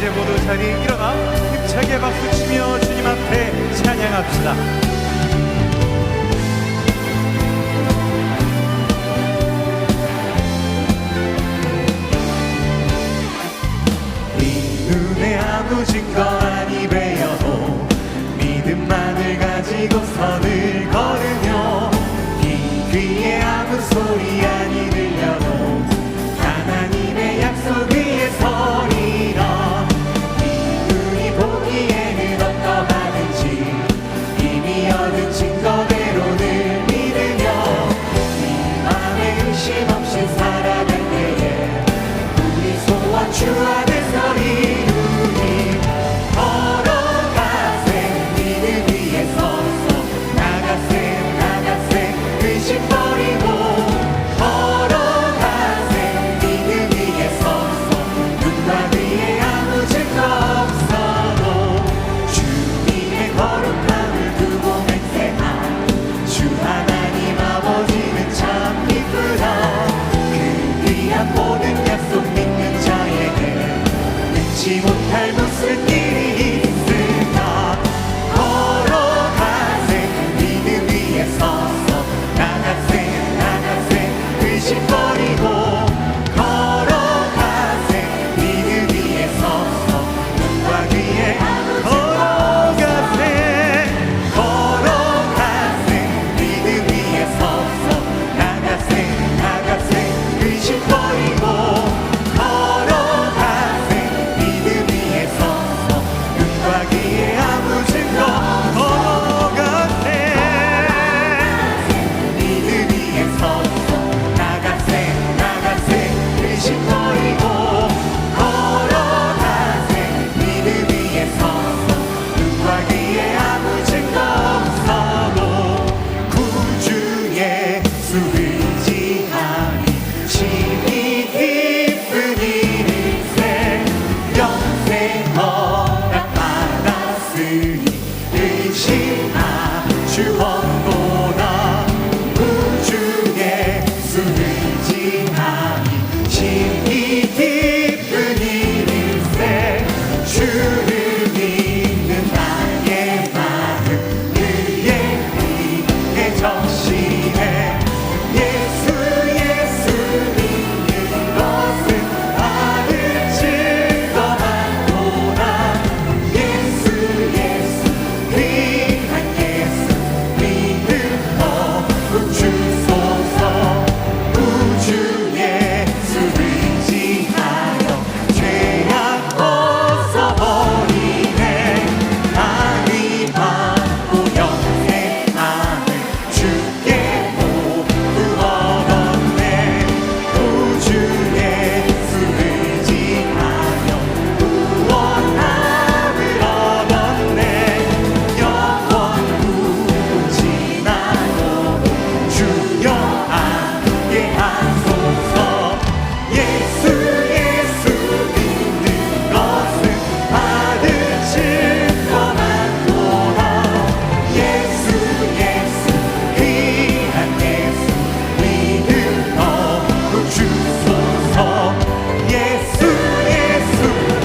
이제 모두 자리에 일어나 힘차게 박수치며 주님 앞에 찬양합시다. 네 눈에 아무 증거 아니 배여도 믿음만을 가지고 선을 걸으며 이 귀에 아무 소리 아니 들려도 하나님의 약속 위에 서리라. 이 눈이 보기에는 어떠하든지 이미 얻은 증거대로는 믿으며 이 맘에 의심 없이 살아갈 때에 우리 소원 주 안에서 이루니 걸어가세 믿음 위에 서서 나가세 의심 버리고 걸어가세 믿음 위에 서서 눈과 귀에 아무 증거 없어도 주님의 거룩함을 두고 맹세한 주 하나님 아버지는 참 이쁘다. 그 귀한 모든 약속 믿는 자에게 잊지 못할 무슨 일이 있을까. 걸어가세 믿음 위에 서서 나가세 의심 버리고 걸어가세 믿음 위에 서서 눈과 귀에 걸어가세 믿음 위에 서서 나가세 의심 버리고 걸어가세 믿음 위에 서서 눈과 귀에 아무 증거 걸어가세 믿음 위에 서서 나가세 의심 버리고 걸어가세 믿음 위에 서서 눈과 귀에 아무 증거 없어도 구주 예수 의지하니 심히 기쁜 일일세. 영생 허락 받았으니 의심하 주원보다 구주 예수 의지하니 심히 기쁜 일일세. 주를 믿는 나의 마음 그의 위에 정신해. 예수 믿는 것은 받을 증거만 보라. 예수 귀한 예수 믿음 더욱 주소서. 구주 예수 의지하여 죄악 벗어버리네. 안위 받고 영생함을 주께 모두 얻었네. 구주 예수 의지하여 구원함을 얻었네. 영원 굳지 나도 주여 함께 하소서. 예수 믿는 것은 받을 증거만 보라. 예수 귀한 예수 믿음 더욱 주소서. 예수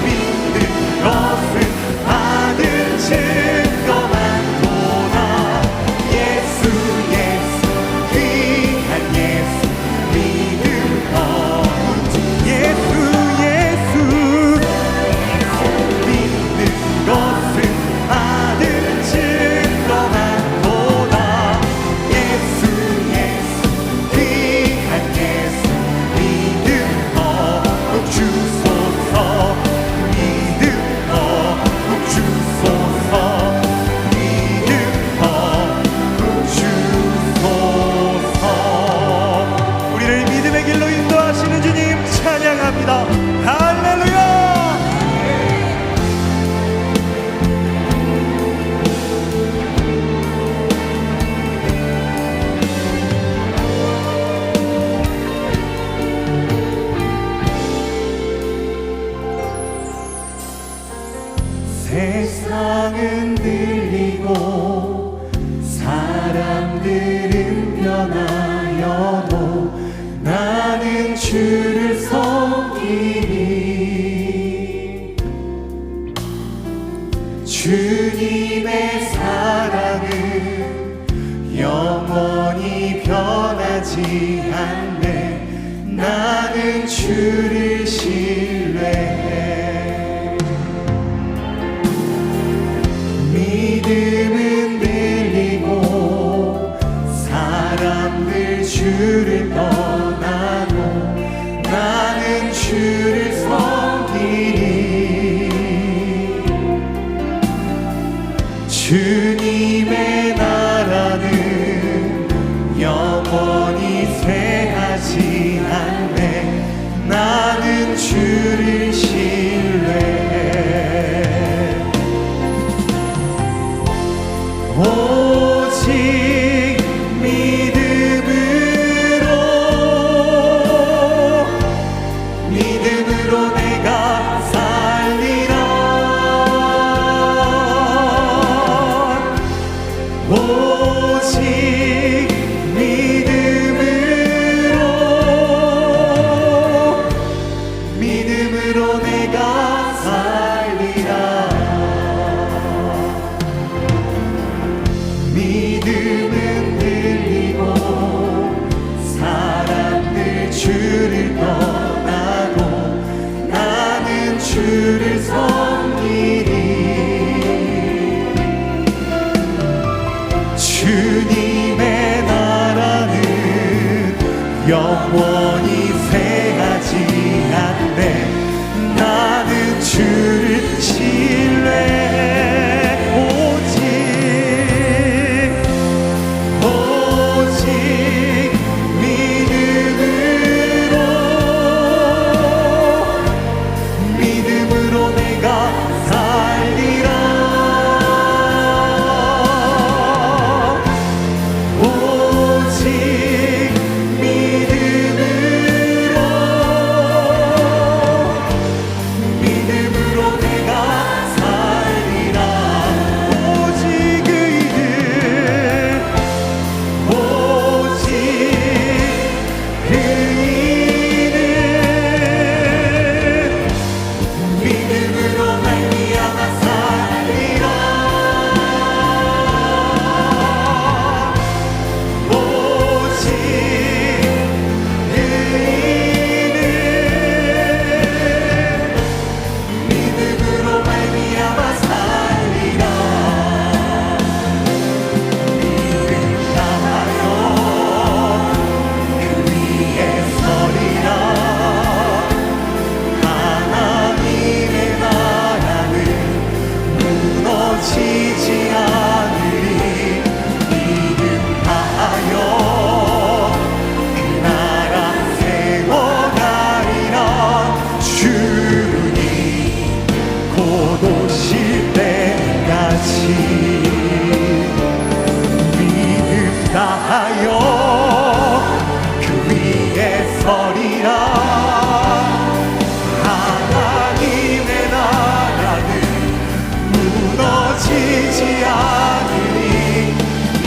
믿는 것은 받을 증거만 보라. 예수 귀한 예수 믿음 더욱 예수 믿는 것은 받을 증거만 보라. 예수 귀한 예수 믿음 더욱 주소서. 믿음 더욱 주소서. 믿음 더욱 주소서. 우리를 믿음의 길로 인도하시는 주님 찬양합니다. 할렐루야. 세상은 들리고 사람들은 변하여도 나는 주를 섬기리. 주님의 사랑은 영원히 변하지 않네. 나는 주를 신뢰해. 믿음은 들리고 사람들 주를 떠나고 나는 주를 섬기리. 주님의 나라는 영원히 쇠하지 않네. 나는 주를 신뢰해. 오직 믿음으로 내가 살리라. 오직 믿음으로 내가 살리라. 믿음은 들리고 사람들 주를 떠나고 나는 주를 섬기리. 주님의 나라는 영원히 쇠하지 않네. 나는 주를 신뢰해. 오직 믿음으로 내가 살리라. 오직 믿음으로 내가 살리라. 오직 그 일은 믿음으로 말미암아 살리라. 오직 그 일은 믿음으로 말미암아 살리라. 믿음 다하여 그 위에 서리라. 하나님의 나라는 무너지지 않으리. 믿음 다하여 그 나라 세워가리라. 주님 곧 오실 때까지 믿음 다하여 그 위에 서리라. 하나님의 나라는 무너지지 않으니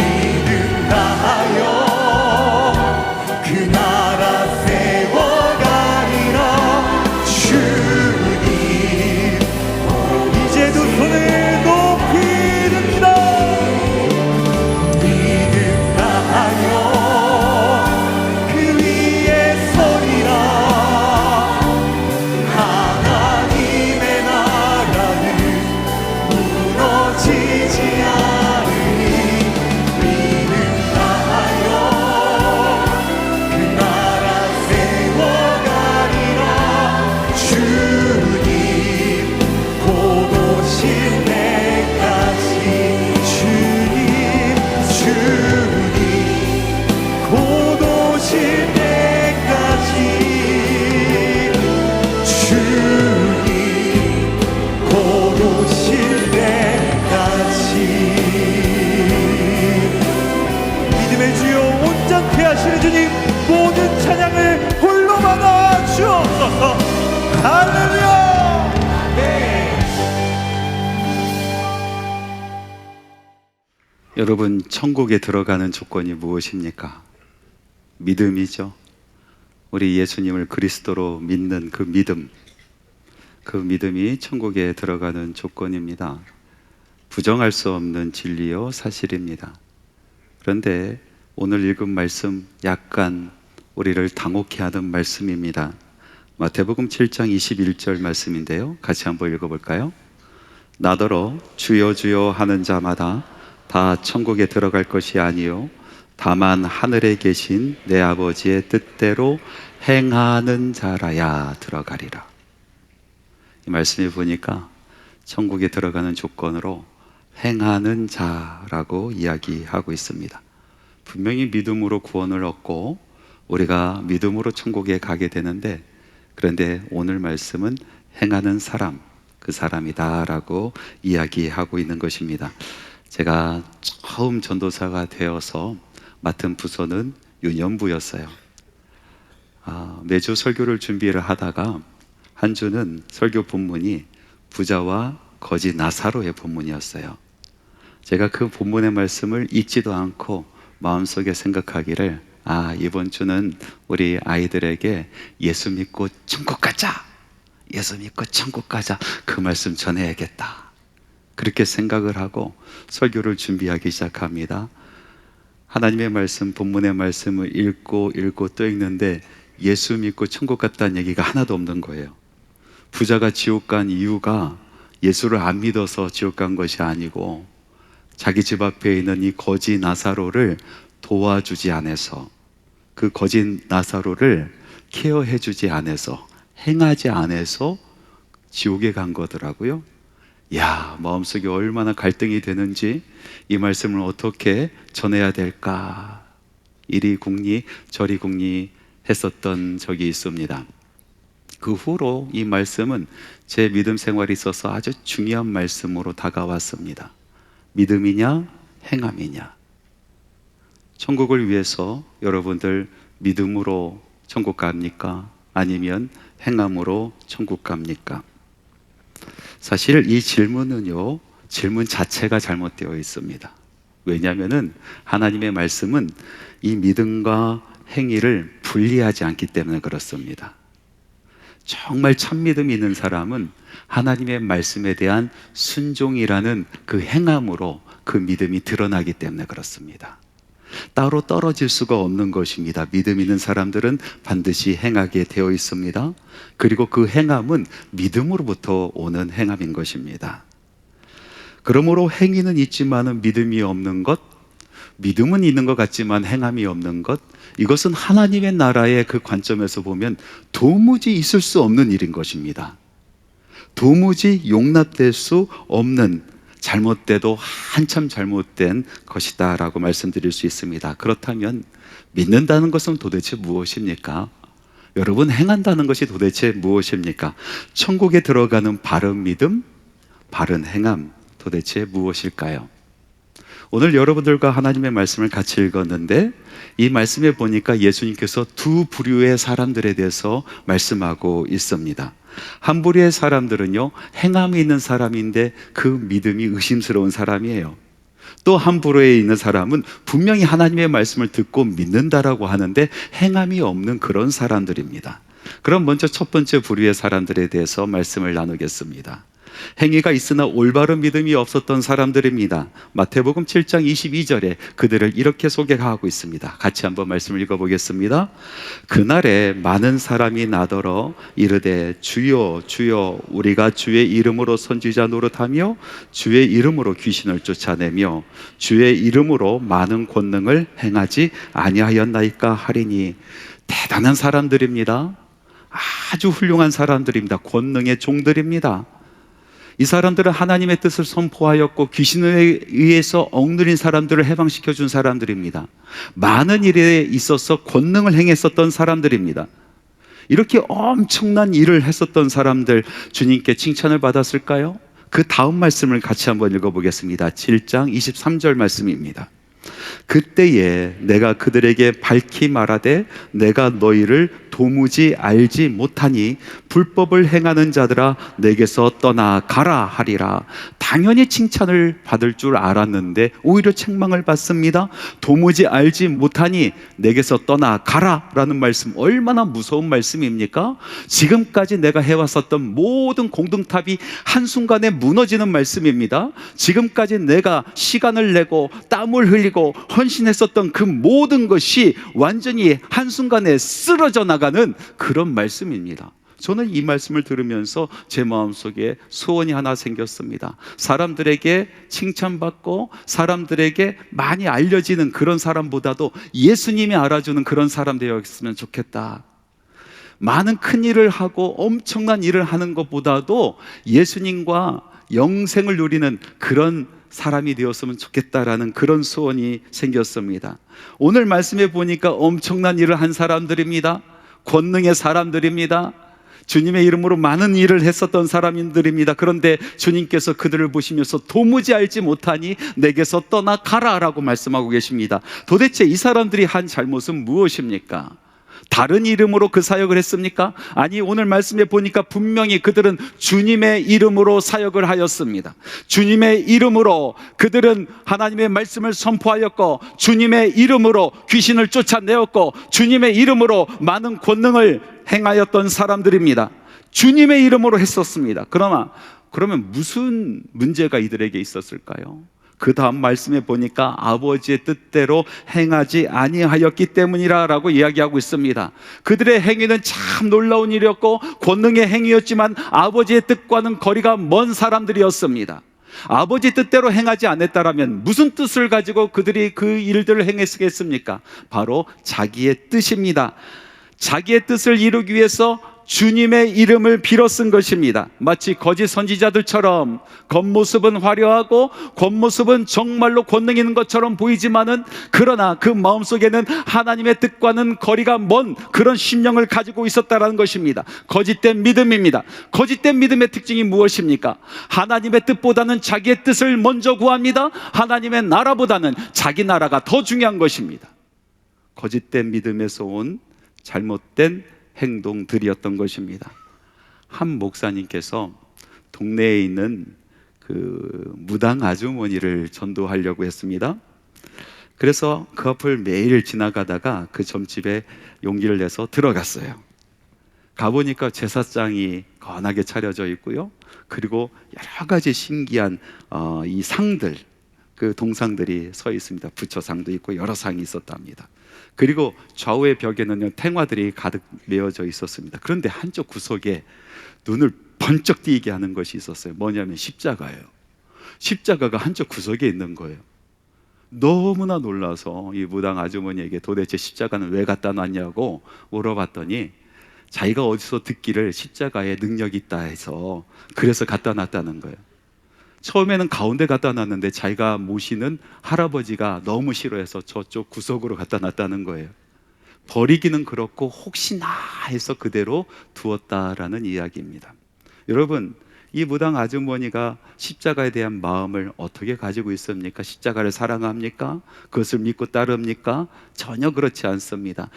믿음 다하여 그 나라 세워가리라. 주님 이제 두 손을 높이 듭니다. 믿음 다하여 그 위에 서리라. 하나님의 나라는 무너지지 않으니 믿음 다하여 그 나라 세워가리라. 주님 곧 오실 때까지. 주님 곧 오실 때까지. 주님 곧 오실 때까지. 믿음의 주여 온전케 하시는 주님, 모든 찬양을 홀로 받아 주옵소서. 할렐루야. 여러분, 천국에 들어가는 조건이 무엇입니까? 믿음이죠. 우리 예수님을 그리스도로 믿는 그 믿음, 그 믿음이 천국에 들어가는 조건입니다. 부정할 수 없는 진리요 사실입니다. 그런데 오늘 읽은 말씀 약간 우리를 당혹해 하는 말씀입니다. 마태복음 7장 21절 말씀인데요, 같이 한번 읽어볼까요? 나더러 주여 주여 하는 자마다 다 천국에 들어갈 것이 아니요 다만 하늘에 계신 내 아버지의 뜻대로 행하는 자라야 들어가리라. 이 말씀을 보니까 천국에 들어가는 조건으로 행하는 자라고 이야기하고 있습니다. 분명히 믿음으로 구원을 얻고 우리가 믿음으로 천국에 가게 되는데, 그런데 오늘 말씀은 행하는 사람, 그 사람이다라고 이야기하고 있는 것입니다. 제가 처음 전도사가 되어서 맡은 부서는 유년부였어요. 매주 설교를 준비를 하다가 한 주는 설교 본문이 부자와 거지 나사로의 본문이었어요. 제가 그 본문의 말씀을 잊지도 않고 마음속에 생각하기를, 이번 주는 우리 아이들에게 예수 믿고 천국 가자, 예수 믿고 천국 가자, 그 말씀 전해야겠다, 그렇게 생각을 하고 설교를 준비하기 시작합니다. 하나님의 말씀, 본문의 말씀을 읽고 또 읽는데 예수 믿고 천국 갔다는 얘기가 하나도 없는 거예요. 부자가 지옥 간 이유가 예수를 안 믿어서 지옥 간 것이 아니고 자기 집 앞에 있는 이 거지 나사로를 도와주지 않아서, 그 거지 나사로를 케어해 주지 않아서, 행하지 않아서 지옥에 간 거더라고요. 마음속에 얼마나 갈등이 되는지, 이 말씀을 어떻게 전해야 될까, 이리 궁리 저리 궁리 했었던 적이 있습니다. 그 후로 이 말씀은 제 믿음 생활에 있어서 아주 중요한 말씀으로 다가왔습니다. 믿음이냐 행함이냐. 천국을 위해서 여러분들 믿음으로 천국 갑니까? 아니면 행함으로 천국 갑니까? 사실 이 질문은요, 질문 자체가 잘못되어 있습니다. 왜냐하면 하나님의 말씀은 이 믿음과 행위를 분리하지 않기 때문에 그렇습니다. 정말 참 믿음이 있는 사람은 하나님의 말씀에 대한 순종이라는 그 행함으로 그 믿음이 드러나기 때문에 그렇습니다. 따로 떨어질 수가 없는 것입니다. 믿음 있는 사람들은 반드시 행하게 되어 있습니다. 그리고 그 행함은 믿음으로부터 오는 행함인 것입니다. 그러므로 행위는 있지만 믿음이 없는 것, 믿음은 있는 것 같지만 행함이 없는 것, 이것은 하나님의 나라의 그 관점에서 보면 도무지 있을 수 없는 일인 것입니다. 도무지 용납될 수 없는, 잘못돼도 한참 잘못된 것이다 라고 말씀드릴 수 있습니다. 그렇다면 믿는다는 것은 도대체 무엇입니까? 여러분, 행한다는 것이 도대체 무엇입니까? 천국에 들어가는 바른 믿음, 바른 행함, 도대체 무엇일까요? 오늘 여러분들과 하나님의 말씀을 같이 읽었는데, 이 말씀에 보니까 예수님께서 두 부류의 사람들에 대해서 말씀하고 있습니다. 한 부류의 사람들은요, 행함이 있는 사람인데 그 믿음이 의심스러운 사람이에요. 또 한 부류에 있는 사람은 분명히 하나님의 말씀을 듣고 믿는다라고 하는데 행함이 없는 그런 사람들입니다. 그럼 먼저 첫 번째 부류의 사람들에 대해서 말씀을 나누겠습니다. 행위가 있으나 올바른 믿음이 없었던 사람들입니다. 마태복음 7장 22절에 그들을 이렇게 소개하고 있습니다. 같이 한번 말씀을 읽어보겠습니다. 그날에 많은 사람이 나더러 이르되 주여 주여 우리가 주의 이름으로 선지자 노릇하며 주의 이름으로 귀신을 쫓아내며 주의 이름으로 많은 권능을 행하지 아니하였나이까 하리니. 대단한 사람들입니다. 아주 훌륭한 사람들입니다. 권능의 종들입니다. 이 사람들은 하나님의 뜻을 선포하였고 귀신에 의해서 억누린 사람들을 해방시켜 준 사람들입니다. 많은 일에 있어서 권능을 행했었던 사람들입니다. 이렇게 엄청난 일을 했었던 사람들, 주님께 칭찬을 받았을까요? 그 다음 말씀을 같이 한번 읽어보겠습니다. 7장 23절 말씀입니다. 그때에 내가 그들에게 밝히 말하되 내가 너희를 도무지 알지 못하니 불법을 행하는 자들아 내게서 떠나가라 하리라. 당연히 칭찬을 받을 줄 알았는데 오히려 책망을 받습니다. 도무지 알지 못하니 내게서 떠나가라 라는 말씀, 얼마나 무서운 말씀입니까? 지금까지 내가 해왔었던 모든 공동탑이 한순간에 무너지는 말씀입니다. 지금까지 내가 시간을 내고 땀을 흘리고 헌신했었던 그 모든 것이 완전히 한순간에 쓰러져 나가는 그런 말씀입니다. 저는 이 말씀을 들으면서 제 마음속에 소원이 하나 생겼습니다. 사람들에게 칭찬받고 사람들에게 많이 알려지는 그런 사람보다도 예수님이 알아주는 그런 사람 되었으면 좋겠다. 많은 큰 일을 하고 엄청난 일을 하는 것보다도 예수님과 영생을 누리는 그런 사람이 되었으면 좋겠다라는 그런 소원이 생겼습니다. 오늘 말씀에 보니까 엄청난 일을 한 사람들입니다. 권능의 사람들입니다. 주님의 이름으로 많은 일을 했었던 사람들입니다. 그런데 주님께서 그들을 보시면서 도무지 알지 못하니 내게서 떠나가라 라고 말씀하고 계십니다. 도대체 이 사람들이 한 잘못은 무엇입니까? 다른 이름으로 그 사역을 했습니까? 아니, 오늘 말씀에 보니까 분명히 그들은 주님의 이름으로 사역을 하였습니다. 주님의 이름으로 그들은 하나님의 말씀을 선포하였고, 주님의 이름으로 귀신을 쫓아내었고, 주님의 이름으로 많은 권능을 행하였던 사람들입니다. 주님의 이름으로 했었습니다. 그러면 무슨 문제가 이들에게 있었을까요? 그 다음 말씀에 보니까 아버지의 뜻대로 행하지 아니하였기 때문이라고 이야기하고 있습니다. 그들의 행위는 참 놀라운 일이었고 권능의 행위였지만 아버지의 뜻과는 거리가 먼 사람들이었습니다. 아버지 뜻대로 행하지 않았다라면 무슨 뜻을 가지고 그들이 그 일들을 행했겠습니까? 바로 자기의 뜻입니다. 자기의 뜻을 이루기 위해서 주님의 이름을 빌어 쓴 것입니다. 마치 거짓 선지자들처럼 겉모습은 화려하고 겉모습은 정말로 권능 있는 것처럼 보이지만은, 그러나 그 마음속에는 하나님의 뜻과는 거리가 먼 그런 심령을 가지고 있었다라는 것입니다. 거짓된 믿음입니다. 거짓된 믿음의 특징이 무엇입니까? 하나님의 뜻보다는 자기의 뜻을 먼저 구합니다. 하나님의 나라보다는 자기 나라가 더 중요한 것입니다. 거짓된 믿음에서 온 잘못된 행동들이었던 것입니다. 한 목사님께서 동네에 있는 그 무당 아주머니를 전도하려고 했습니다. 그래서 그 앞을 매일 지나가다가 그 점집에 용기를 내서 들어갔어요. 가보니까 제사장이 건하게 차려져 있고요. 그리고 여러 가지 신기한 이 상들, 그 동상들이 서 있습니다. 부처상도 있고 여러 상이 있었답니다. 그리고 좌우의 벽에는 탱화들이 가득 메어져 있었습니다. 그런데 한쪽 구석에 눈을 번쩍 띄게 하는 것이 있었어요. 뭐냐면 십자가예요. 십자가가 한쪽 구석에 있는 거예요. 너무나 놀라서 이 무당 아주머니에게 도대체 십자가는 왜 갖다 놨냐고 물어봤더니 자기가 어디서 듣기를 십자가에 능력이 있다 해서 그래서 갖다 놨다는 거예요. 처음에는 가운데 갖다 놨는데 자기가 모시는 할아버지가 너무 싫어해서 저쪽 구석으로 갖다 놨다는 거예요. 버리기는 그렇고 혹시나 해서 그대로 두었다라는 이야기입니다. 여러분, 이 무당 아주머니가 십자가에 대한 마음을 어떻게 가지고 있습니까? 십자가를 사랑합니까? 그것을 믿고 따릅니까? 전혀 그렇지 않습니다.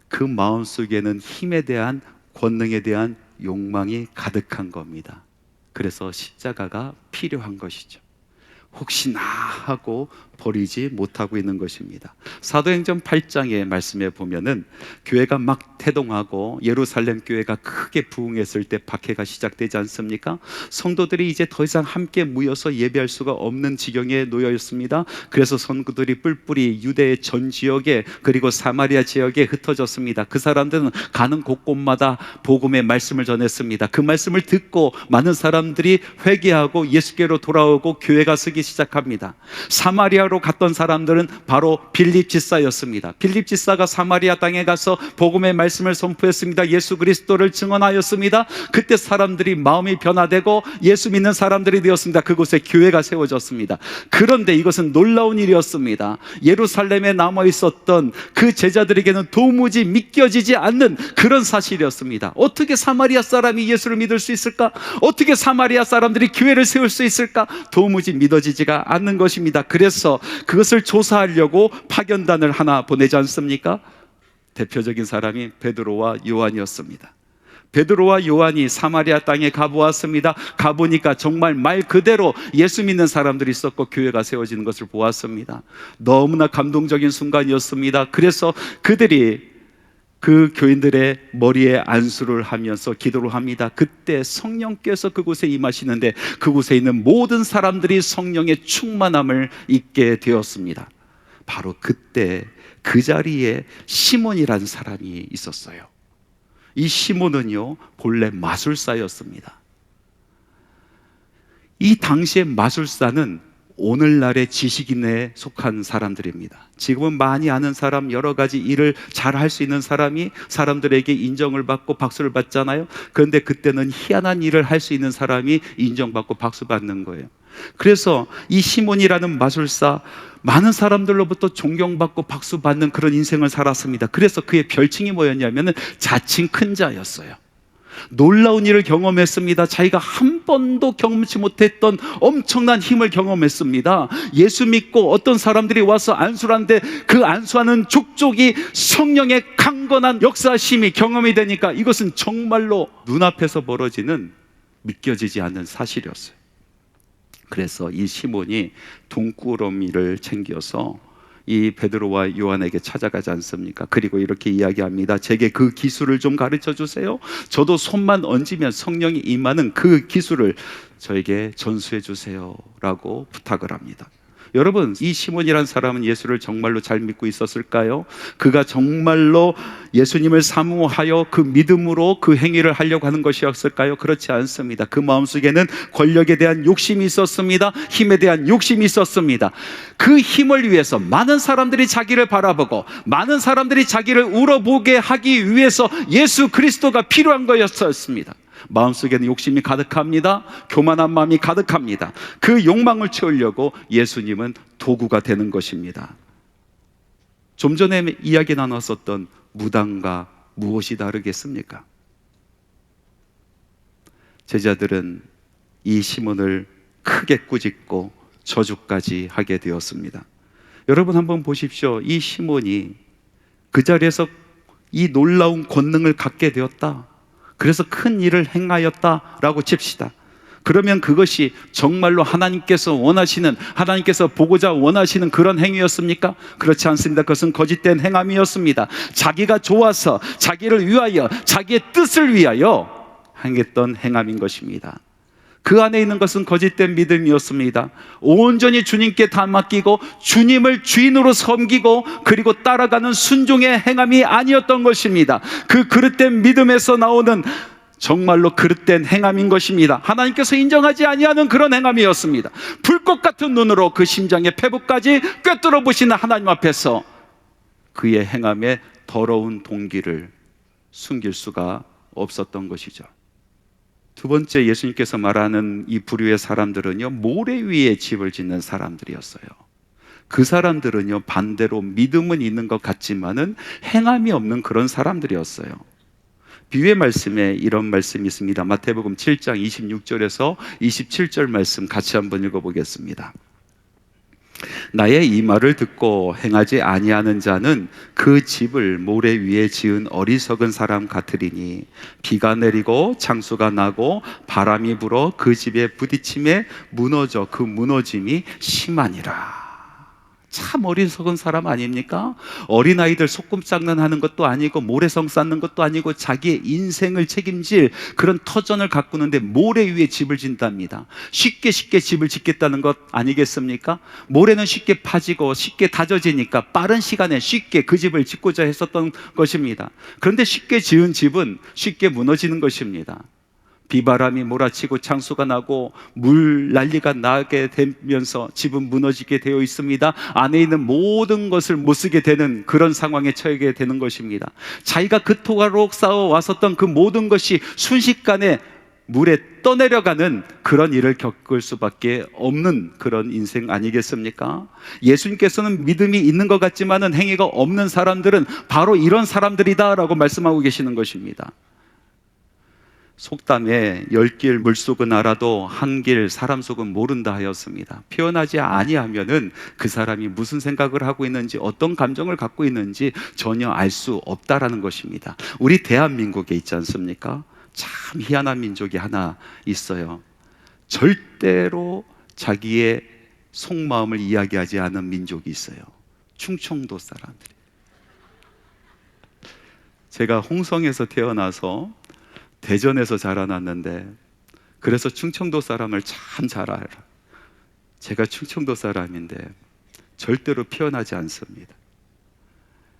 그 마음속에는 힘에 대한, 권능에 대한 욕망이 가득한 겁니다. 그래서 십자가가 필요한 것이죠. 혹시나 하고 버리지 못하고 있는 것입니다. 사도행전 8장의 말씀에 보면은 교회가 막 태동하고 예루살렘 교회가 크게 부흥했을 때 박해가 시작되지 않습니까? 성도들이 이제 더 이상 함께 모여서 예배할 수가 없는 지경에 놓여 있습니다. 그래서 성도들이 뿔뿔이 유대의 전 지역에 그리고 사마리아 지역에 흩어졌습니다. 그 사람들은 가는 곳곳마다 복음의 말씀을 전했습니다. 그 말씀을 듣고 많은 사람들이 회개하고 예수께로 돌아오고 교회가 서기 시작합니다. 사마리아로 갔던 사람들은 바로 빌립 집사였습니다. 빌립 집사가 사마리아 땅에 가서 복음의 말씀을 선포했습니다. 예수 그리스도를 증언하였습니다. 그때 사람들이 마음이 변화되고 예수 믿는 사람들이 되었습니다. 그곳에 교회가 세워졌습니다. 그런데 이것은 놀라운 일이었습니다. 예루살렘에 남아 있었던 그 제자들에게는 도무지 믿겨지지 않는 그런 사실이었습니다. 어떻게 사마리아 사람이 예수를 믿을 수 있을까? 어떻게 사마리아 사람들이 교회를 세울 수 있을까? 도무지 믿어지지 믿어지지가 않는 것입니다. 그래서 그것을 조사하려고 파견단을 하나 보내지 않습니까? 대표적인 사람이 베드로와 요한이었습니다. 베드로와 요한이 사마리아 땅에 가보았습니다. 가보니까 정말 말 그대로 예수 믿는 사람들이 있었고 교회가 세워지는 것을 보았습니다. 너무나 감동적인 순간이었습니다. 그래서 그들이 그 교인들의 머리에 안수를 하면서 기도를 합니다. 그때 성령께서 그곳에 임하시는데 그곳에 있는 모든 사람들이 성령의 충만함을 입게 되었습니다. 바로 그때 그 자리에 시몬이라는 사람이 있었어요. 이 시몬은요, 본래 마술사였습니다. 이 당시의 마술사는 오늘날의 지식인에 속한 사람들입니다. 지금은 많이 아는 사람, 여러 가지 일을 잘 할 수 있는 사람이 사람들에게 인정을 받고 박수를 받잖아요. 그런데 그때는 희한한 일을 할 수 있는 사람이 인정받고 박수 받는 거예요. 그래서 이 시몬이라는 마술사, 많은 사람들로부터 존경받고 박수 받는 그런 인생을 살았습니다. 그래서 그의 별칭이 뭐였냐면 자칭 큰 자였어요. 놀라운 일을 경험했습니다. 자기가 한 번도 경험치 못했던 엄청난 힘을 경험했습니다. 예수 믿고 어떤 사람들이 와서 안수를 하는데 그 안수하는 족족이 성령의 강건한 역사심이 경험이 되니까 이것은 정말로 눈앞에서 벌어지는 믿겨지지 않는 사실이었어요. 그래서 이 시몬이 돈꾸러미를 챙겨서 이 베드로와 요한에게 찾아가지 않습니까? 그리고 이렇게 이야기합니다. 제게 그 기술을 좀 가르쳐 주세요. 저도 손만 얹으면 성령이 임하는 그 기술을 저에게 전수해 주세요 라고 부탁을 합니다. 여러분, 이 시몬이라는 사람은 예수를 정말로 잘 믿고 있었을까요? 그가 정말로 예수님을 사모하여 그 믿음으로 그 행위를 하려고 하는 것이었을까요? 그렇지 않습니다. 그 마음속에는 권력에 대한 욕심이 있었습니다. 힘에 대한 욕심이 있었습니다. 그 힘을 위해서 많은 사람들이 자기를 바라보고 많은 사람들이 자기를 울어보게 하기 위해서 예수 그리스도가 필요한 거였습니다. 마음속에는 욕심이 가득합니다. 교만한 마음이 가득합니다. 그 욕망을 채우려고 예수님은 도구가 되는 것입니다. 좀 전에 이야기 나눴었던 무당과 무엇이 다르겠습니까? 제자들은 이 시몬을 크게 꾸짖고 저주까지 하게 되었습니다. 여러분 한번 보십시오. 이 시몬이 그 자리에서 이 놀라운 권능을 갖게 되었다, 그래서 큰 일을 행하였다라고 칩시다. 그러면 그것이 정말로 하나님께서 원하시는, 하나님께서 보고자 원하시는 그런 행위였습니까? 그렇지 않습니다. 그것은 거짓된 행함이었습니다. 자기가 좋아서, 자기를 위하여, 자기의 뜻을 위하여 행했던 행함인 것입니다. 그 안에 있는 것은 거짓된 믿음이었습니다. 온전히 주님께 다 맡기고 주님을 주인으로 섬기고 그리고 따라가는 순종의 행함이 아니었던 것입니다. 그 그릇된 믿음에서 나오는 정말로 그릇된 행함인 것입니다. 하나님께서 인정하지 아니하는 그런 행함이었습니다. 불꽃 같은 눈으로 그 심장의 폐부까지 꿰뚫어 보시는 하나님 앞에서 그의 행함의 더러운 동기를 숨길 수가 없었던 것이죠. 두 번째, 예수님께서 말하는 이 부류의 사람들은요, 모래 위에 집을 짓는 사람들이었어요. 그 사람들은요, 반대로 믿음은 있는 것 같지만은 행함이 없는 그런 사람들이었어요. 비유의 말씀에 이런 말씀이 있습니다. 마태복음 7장 26절에서 27절 말씀 같이 한번 읽어보겠습니다. 나의 이 말을 듣고 행하지 아니하는 자는 그 집을 모래 위에 지은 어리석은 사람 같으리니 비가 내리고 창수가 나고 바람이 불어 그 집에 부딪힘에 무너져 그 무너짐이 심하니라. 참 어리석은 사람 아닙니까? 어린아이들 소꿉장난 하는 것도 아니고 모래성 쌓는 것도 아니고 자기의 인생을 책임질 그런 터전을 가꾸는데 모래 위에 집을 짓답니다. 쉽게 집을 짓겠다는 것 아니겠습니까? 모래는 쉽게 파지고 쉽게 다져지니까 빠른 시간에 쉽게 그 집을 짓고자 했었던 것입니다. 그런데 쉽게 지은 집은 쉽게 무너지는 것입니다. 비바람이 몰아치고 창수가 나고 물 난리가 나게 되면서 집은 무너지게 되어 있습니다. 안에 있는 모든 것을 못 쓰게 되는 그런 상황에 처하게 되는 것입니다. 자기가 그토록 쌓아왔었던 그 모든 것이 순식간에 물에 떠내려가는 그런 일을 겪을 수밖에 없는 그런 인생 아니겠습니까? 예수님께서는 믿음이 있는 것 같지만은 행위가 없는 사람들은 바로 이런 사람들이다 라고 말씀하고 계시는 것입니다. 속담에 10길 물속은 알아도 한 길 사람 속은 모른다 하였습니다. 표현하지 아니하면은 그 사람이 무슨 생각을 하고 있는지, 어떤 감정을 갖고 있는지 전혀 알 수 없다라는 것입니다. 우리 대한민국에 있지 않습니까? 참 희한한 민족이 하나 있어요. 절대로 자기의 속마음을 이야기하지 않은 민족이 있어요. 충청도 사람들이. 제가 홍성에서 태어나서 대전에서 자라났는데, 그래서 충청도 사람을 참 잘 알아요. 제가 충청도 사람인데 절대로 표현하지 않습니다.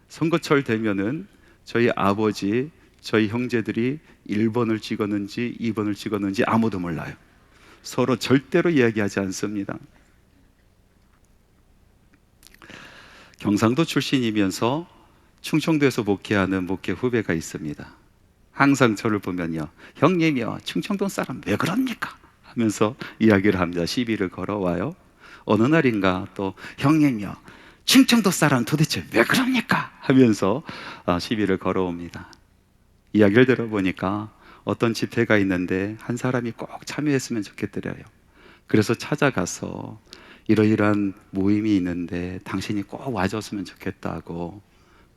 선거철 되면은 저희 아버지, 저희 형제들이 1번을 찍었는지 2번을 찍었는지 아무도 몰라요. 서로 절대로 이야기하지 않습니다. 경상도 출신이면서 충청도에서 목회하는 목회 후배가 있습니다. 항상 저를 보면요, 형님이요, 충청도 사람 왜 그럽니까? 하면서 이야기를 합니다. 시비를 걸어와요. 어느 날인가 또 형님이요, 충청도 사람 도대체 왜 그럽니까? 하면서 시비를 걸어옵니다. 이야기를 들어보니까 어떤 집회가 있는데 한 사람이 꼭 참여했으면 좋겠더래요. 그래서 찾아가서 이러이러한 모임이 있는데 당신이 꼭 와줬으면 좋겠다고,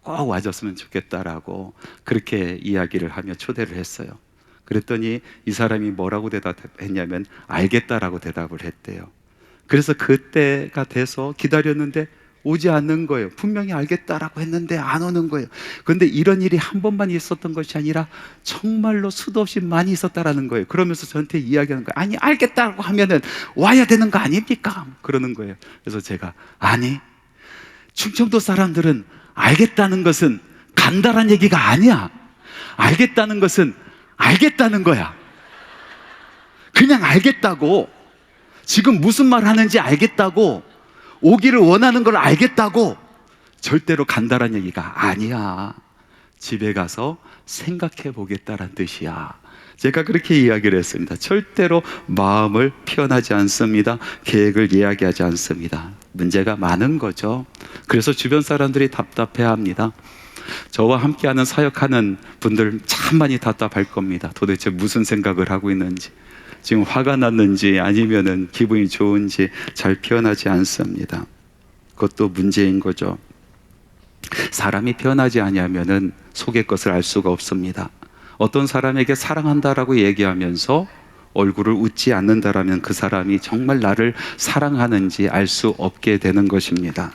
꼭 와줬으면 좋겠다라고 그렇게 이야기를 하며 초대를 했어요. 그랬더니 이 사람이 뭐라고 대답했냐면 알겠다라고 대답을 했대요. 그래서 그때가 돼서 기다렸는데 오지 않는 거예요. 분명히 알겠다라고 했는데 안 오는 거예요. 그런데 이런 일이 한 번만 있었던 것이 아니라 정말로 수도 없이 많이 있었다라는 거예요. 그러면서 저한테 이야기하는 거예요. 아니, 알겠다고 하면은 와야 되는 거 아닙니까? 그러는 거예요. 그래서 제가, 아니, 충청도 사람들은 알겠다는 것은 간다란 얘기가 아니야. 알겠다는 것은 알겠다는 거야. 그냥 알겠다고. 지금 무슨 말 하는지 알겠다고. 오기를 원하는 걸 알겠다고. 절대로 간다란 얘기가 아니야. 집에 가서 생각해 보겠다란 뜻이야. 제가 그렇게 이야기를 했습니다. 절대로 마음을 표현하지 않습니다. 계획을 이야기하지 않습니다. 문제가 많은 거죠. 그래서 주변 사람들이 답답해합니다. 저와 함께하는 사역하는 분들 참 많이 답답할 겁니다. 도대체 무슨 생각을 하고 있는지, 지금 화가 났는지 아니면은 기분이 좋은지 잘 표현하지 않습니다. 그것도 문제인 거죠. 사람이 표현하지 아니하면은 속의 것을 알 수가 없습니다. 어떤 사람에게 사랑한다라고 얘기하면서 얼굴을 웃지 않는다라면 그 사람이 정말 나를 사랑하는지 알 수 없게 되는 것입니다.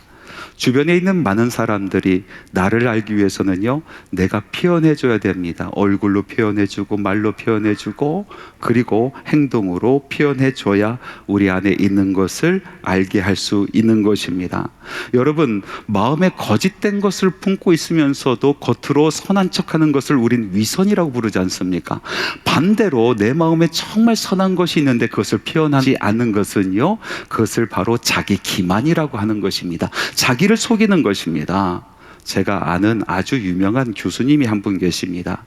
주변에 있는 많은 사람들이 나를 알기 위해서는요, 내가 표현해줘야 됩니다. 얼굴로 표현해주고 말로 표현해주고 그리고 행동으로 표현해줘야 우리 안에 있는 것을 알게 할 수 있는 것입니다. 여러분, 마음에 거짓된 것을 품고 있으면서도 겉으로 선한 척하는 것을 우린 위선이라고 부르지 않습니까? 반대로 내 마음에 정말 선한 것이 있는데 그것을 표현하지 않는 것은요, 그것을 바로 자기 기만이라고 하는 것입니다. 자기를 속이는 것입니다. 제가 아는 아주 유명한 교수님이 한 분 계십니다.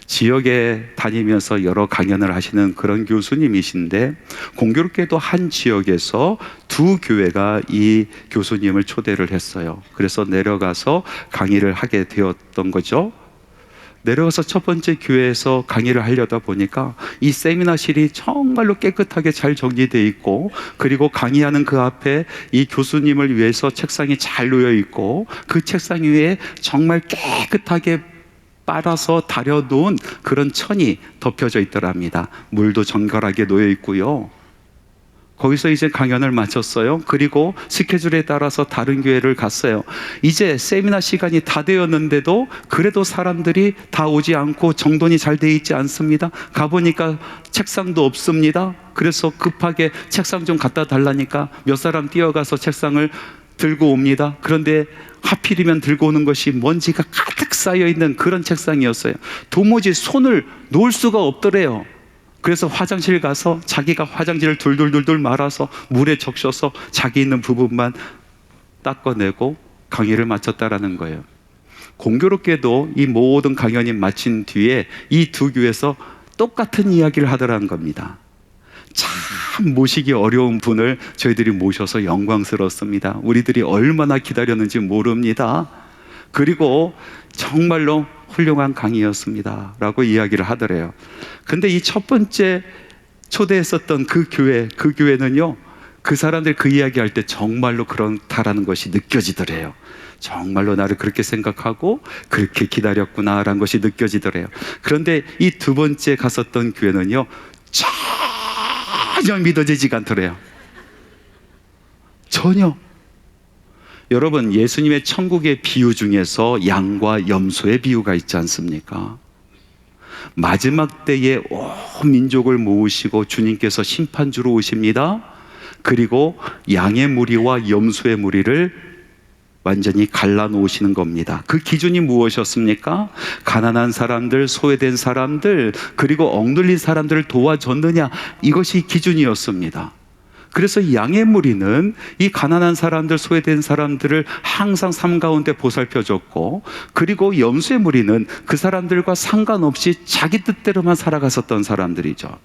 지역에 다니면서 여러 강연을 하시는 그런 교수님이신데, 공교롭게도 한 지역에서 두 교회가 이 교수님을 초대를 했어요. 그래서 내려가서 강의를 하게 되었던 거죠. 내려가서 첫 번째 교회에서 강의를 하려다 보니까 이 세미나실이 정말로 깨끗하게 잘 정리되어 있고, 그리고 강의하는 그 앞에 이 교수님을 위해서 책상이 잘 놓여 있고, 그 책상 위에 정말 깨끗하게 빨아서 다려놓은 그런 천이 덮여져 있더랍니다. 물도 정갈하게 놓여 있고요. 거기서 이제 강연을 마쳤어요. 그리고 스케줄에 따라서 다른 교회를 갔어요. 이제 세미나 시간이 다 되었는데도 그래도 사람들이 다 오지 않고 정돈이 잘 돼 있지 않습니다. 가보니까 책상도 없습니다. 그래서 급하게 책상 좀 갖다 달라니까 몇 사람 뛰어가서 책상을 들고 옵니다. 그런데 하필이면 들고 오는 것이 먼지가 가득 쌓여있는 그런 책상이었어요. 도무지 손을 놓을 수가 없더래요. 그래서 화장실 가서 자기가 화장지를 둘둘둘둘 말아서 물에 적셔서 자기 있는 부분만 닦아내고 강의를 마쳤다라는 거예요. 공교롭게도 이 모든 강연이 마친 뒤에 이 두 교회에서 똑같은 이야기를 하더라는 겁니다. 참 모시기 어려운 분을 저희들이 모셔서 영광스럽습니다. 우리들이 얼마나 기다렸는지 모릅니다. 그리고 정말로 훌륭한 강의였습니다 라고 이야기를 하더래요. 근데 이 첫 번째 초대했었던 그 교회는요, 그 사람들 그 이야기할 때 정말로 그렇다라는 것이 느껴지더래요. 정말로 나를 그렇게 생각하고 그렇게 기다렸구나라는 것이 느껴지더래요. 그런데 이 두 번째 갔었던 교회는요, 전혀 믿어지지가 않더래요. 전혀. 여러분, 예수님의 천국의 비유 중에서 양과 염소의 비유가 있지 않습니까? 마지막 때에 온 민족을 모으시고 주님께서 심판주로 오십니다. 그리고 양의 무리와 염소의 무리를 완전히 갈라놓으시는 겁니다. 그 기준이 무엇이었습니까? 가난한 사람들, 소외된 사람들, 그리고 억눌린 사람들을 도와줬느냐, 이것이 기준이었습니다. 그래서 이 양의 무리는 이 가난한 사람들, 소외된 사람들을 항상 삶 가운데 보살펴줬고, 그리고 염소의 무리는 그 사람들과 상관없이 자기 뜻대로만 살아갔었던 사람들이죠.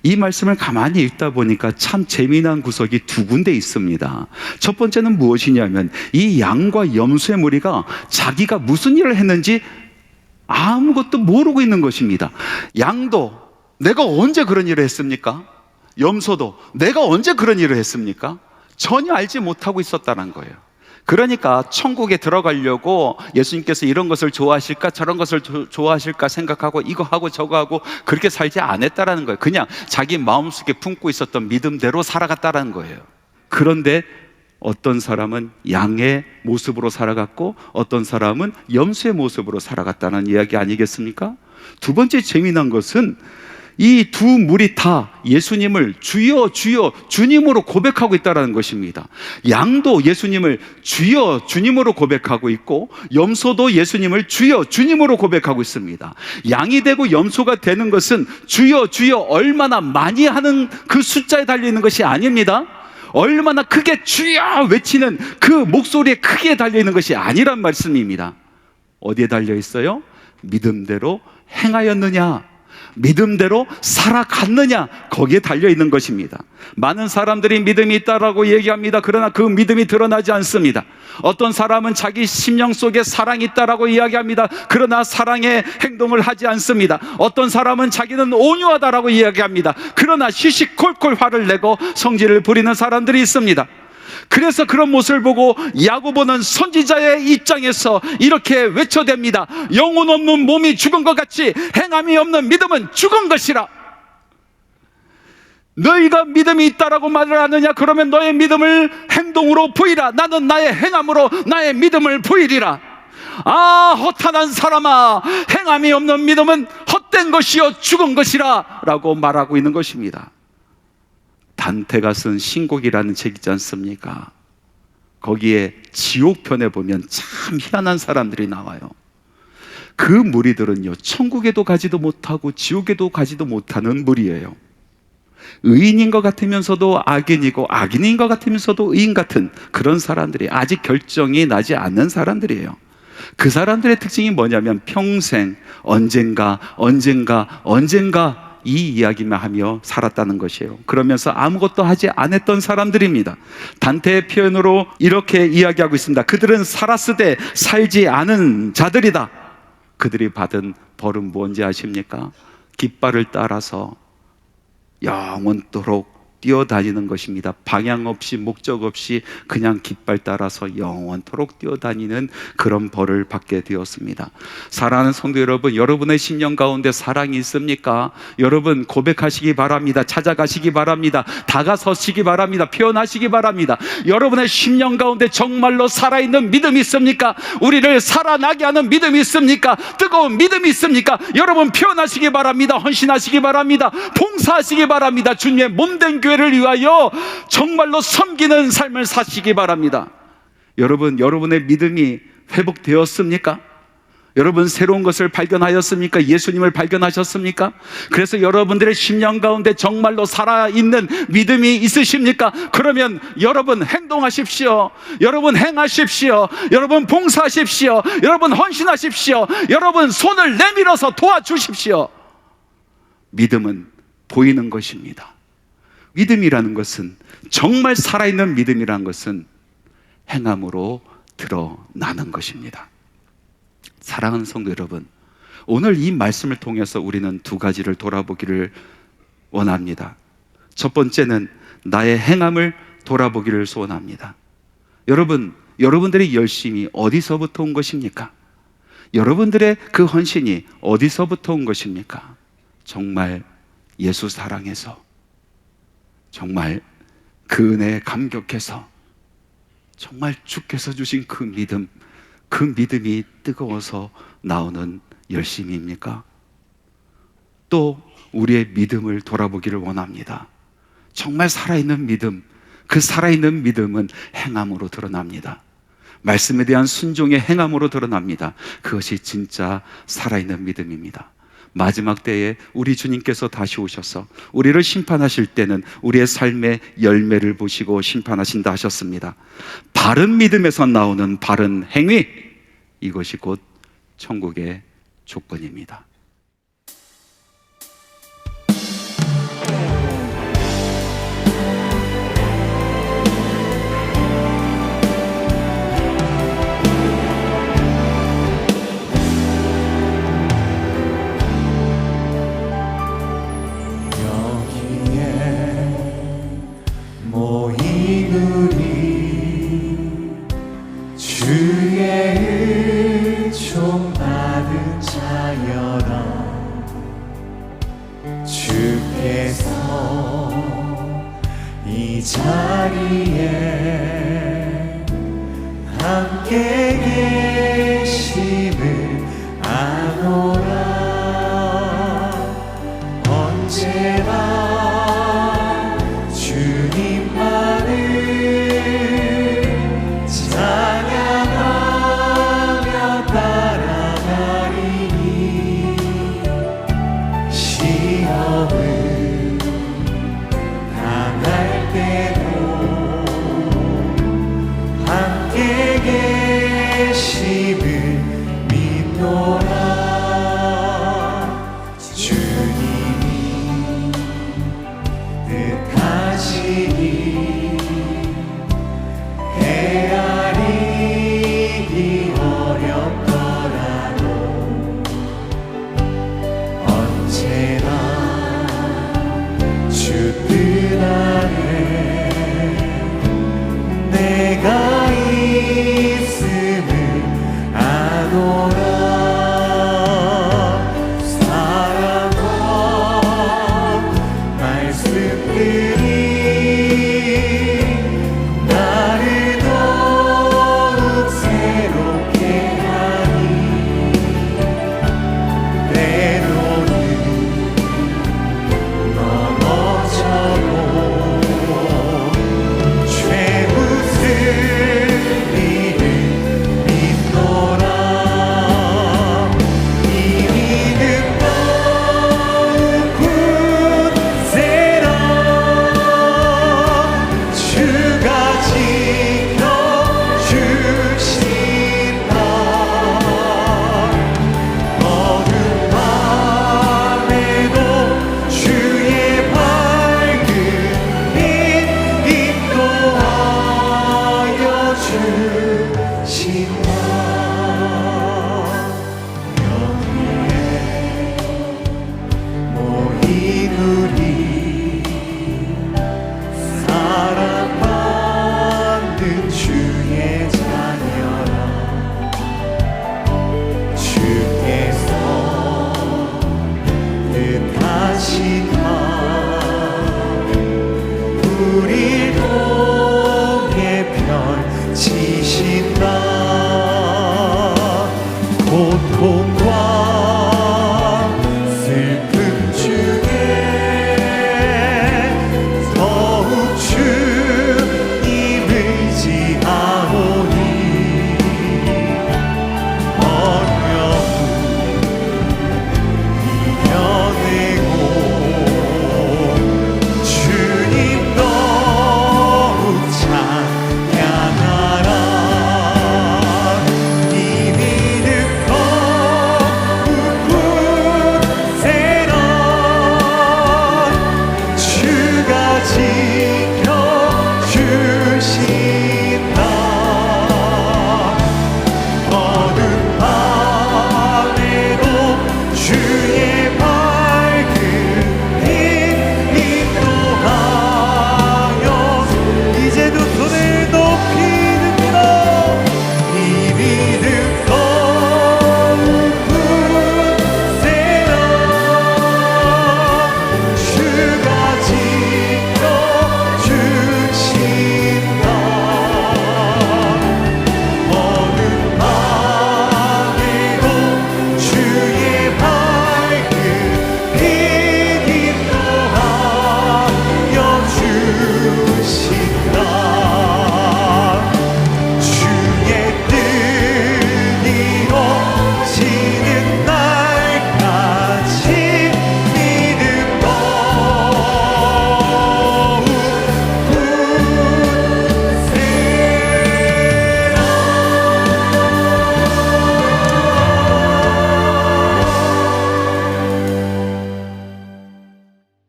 이 말씀을 가만히 읽다 보니까 참 재미난 구석이 두 군데 있습니다. 첫 번째는 무엇이냐면, 이 양과 염소의 무리가 자기가 무슨 일을 했는지 아무것도 모르고 있는 것입니다. 양도 내가 언제 그런 일을 했습니까? 염소도 내가 언제 그런 일을 했습니까? 전혀 알지 못하고 있었다는 거예요. 그러니까 천국에 들어가려고 예수님께서 이런 것을 좋아하실까 저런 것을 좋아하실까 생각하고 이거 하고 저거 하고 그렇게 살지 않았다라는 거예요. 그냥 자기 마음속에 품고 있었던 믿음대로 살아갔다라는 거예요. 그런데 어떤 사람은 양의 모습으로 살아갔고 어떤 사람은 염소의 모습으로 살아갔다는 이야기 아니겠습니까? 두 번째 재미난 것은 이 두 무리 다 예수님을 주여 주여 주님으로 고백하고 있다는 것입니다. 양도 예수님을 주여 주님으로 고백하고 있고 염소도 예수님을 주여 주님으로 고백하고 있습니다. 양이 되고 염소가 되는 것은 주여 주여 얼마나 많이 하는 그 숫자에 달려있는 것이 아닙니다. 얼마나 크게 주여 외치는 그 목소리에 크게 달려있는 것이 아니란 말씀입니다. 어디에 달려있어요? 믿음대로 행하였느냐, 믿음대로 살아갔느냐, 거기에 달려있는 것입니다. 많은 사람들이 믿음이 있다라고 얘기합니다. 그러나 그 믿음이 드러나지 않습니다. 어떤 사람은 자기 심령 속에 사랑이 있다라고 이야기합니다. 그러나 사랑의 행동을 하지 않습니다. 어떤 사람은 자기는 온유하다라고 이야기합니다. 그러나 시시콜콜 화를 내고 성질을 부리는 사람들이 있습니다. 그래서 그런 모습을 보고 야고보는 선지자의 입장에서 이렇게 외쳐댑니다. 영혼 없는 몸이 죽은 것 같이 행함이 없는 믿음은 죽은 것이라. 너희가 믿음이 있다라고 말을 하느냐? 그러면 너의 믿음을 행동으로 보이라. 나는 나의 행함으로 나의 믿음을 보이리라. 아, 허탄한 사람아, 행함이 없는 믿음은 헛된 것이요 죽은 것이라 라고 말하고 있는 것입니다. 단테가 쓴 신곡이라는 책 있지 않습니까? 거기에 지옥편에 보면 참 희한한 사람들이 나와요. 그 무리들은요, 천국에도 가지도 못하고 지옥에도 가지도 못하는 무리예요. 의인인 것 같으면서도 악인이고 악인인 것 같으면서도 의인 같은 그런 사람들이 아직 결정이 나지 않는 사람들이에요. 그 사람들의 특징이 뭐냐면 평생 언젠가 이 이야기만 하며 살았다는 것이에요. 그러면서 아무것도 하지 않았던 사람들입니다. 단테의 표현으로 이렇게 이야기하고 있습니다. 그들은 살았으되 살지 않은 자들이다. 그들이 받은 벌은 뭔지 아십니까? 깃발을 따라서 영원토록 뛰어다니는 것입니다. 방향 없이 목적 없이 그냥 깃발 따라서 영원토록 뛰어다니는 그런 벌을 받게 되었습니다. 사랑하는 성도 여러분, 여러분의 심령 가운데 사랑이 있습니까? 여러분 고백하시기 바랍니다. 찾아가시기 바랍니다. 다가서시기 바랍니다. 표현하시기 바랍니다. 여러분의 심령 가운데 정말로 살아있는 믿음이 있습니까? 우리를 살아나게 하는 믿음이 있습니까? 뜨거운 믿음이 있습니까? 여러분 표현하시기 바랍니다. 헌신하시기 바랍니다. 봉사하시기 바랍니다. 주님의 몸된 교회를 위하여 정말로 섬기는 삶을 사시기 바랍니다. 여러분, 여러분의 믿음이 회복되었습니까? 여러분 새로운 것을 발견하였습니까? 예수님을 발견하셨습니까? 그래서 여러분들의 심령 가운데 정말로 살아있는 믿음이 있으십니까? 그러면 여러분 행동하십시오. 여러분 행하십시오. 여러분 봉사하십시오. 여러분 헌신하십시오. 여러분 손을 내밀어서 도와주십시오. 믿음은 보이는 것입니다. 믿음이라는 것은, 정말 살아있는 믿음이라는 것은 행함으로 드러나는 것입니다. 사랑하는 성도 여러분, 오늘 이 말씀을 통해서 우리는 두 가지를 돌아보기를 원합니다. 첫 번째는 나의 행함을 돌아보기를 소원합니다. 여러분들의 열심이 어디서부터 온 것입니까? 여러분들의 그 헌신이 어디서부터 온 것입니까? 정말 예수 사랑해서, 정말 그 은혜에 감격해서, 정말 주께서 주신 그 믿음이 뜨거워서 나오는 열심입니까? 또 우리의 믿음을 돌아보기를 원합니다. 정말 살아있는 믿음, 그 살아있는 믿음은 행함으로 드러납니다. 말씀에 대한 순종의 행함으로 드러납니다. 그것이 진짜 살아있는 믿음입니다. 마지막 때에 우리 주님께서 다시 오셔서 우리를 심판하실 때는 우리의 삶의 열매를 보시고 심판하신다 하셨습니다. 바른 믿음에서 나오는 바른 행위, 이것이 곧 천국의 조건입니다. 이 자리에 함께 계심을 아노라. 언제나 주님만을 찬양하며 따라가리니 시험을 함께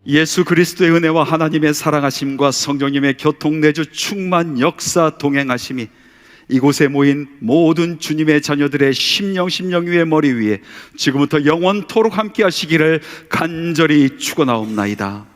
예수 그리스도의 은혜와 하나님의 사랑하심과 성령님의 교통내주 충만 역사 동행하심이 이곳에 모인 모든 주님의 자녀들의 심령 위의 머리 위에 지금부터 영원토록 함께 하시기를 간절히 축원하옵나이다.